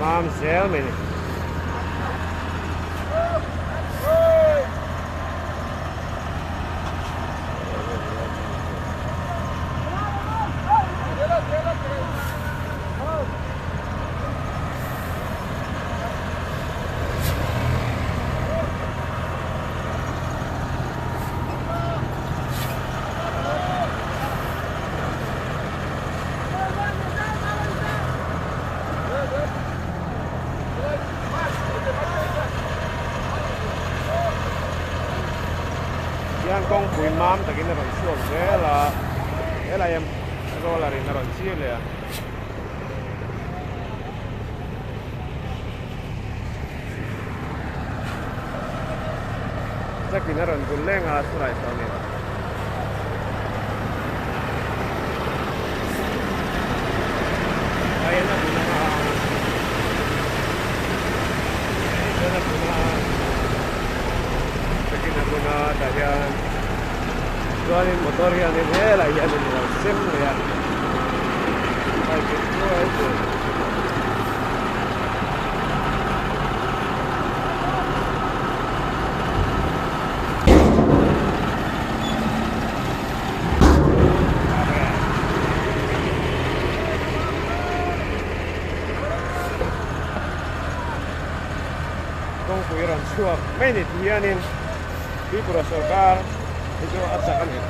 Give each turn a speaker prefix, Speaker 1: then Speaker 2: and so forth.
Speaker 1: Mam sel ini. Yang kong kui mam tak ini ron suam ela yang roller ini ron siul ya. Cak ini ron guleng asurai soni. Ayana guna, ayana guna. Guna dayan jualin motor yang ini lah ya ini sim ya kayak gitu aja. Kung kuiran suap menit yanin di Pura Sorkar itu aksakan ya.